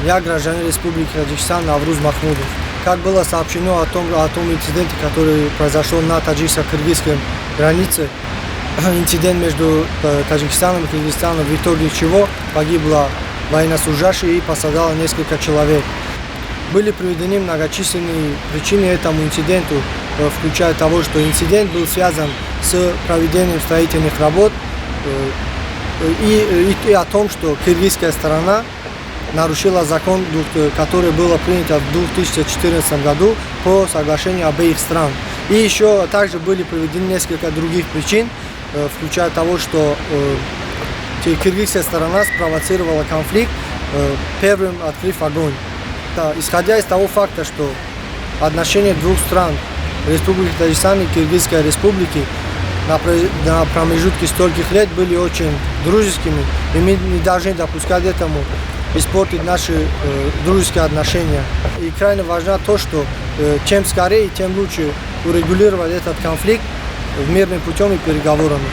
Я гражданин Республики Таджикистан Навруз Махмудов. Как было сообщено о том инциденте, который произошел на таджикско-кыргызской границе, инцидент между Таджикистаном и Кыргызстаном, в итоге чего погибло военнослужащие и пострадало несколько человек. Были приведены многочисленные причины этому инциденту, включая того, что инцидент был связан с проведением строительных работ и о том, что кыргызская сторона нарушила закон, который был принят в 2014 году по соглашению обеих стран. И еще также были приведены несколько других причин, включая того, что кыргызская сторона спровоцировала конфликт, первым открыв огонь. Исходя из того факта, что отношения двух стран, Республики Таджикистан и Кыргызской Республики, на промежутке стольких лет были очень дружескими, и мы не должны допускать этому испортить наши дружеские отношения. И крайне важно то, что чем скорее, тем лучше урегулировать этот конфликт мирным путем и переговорами.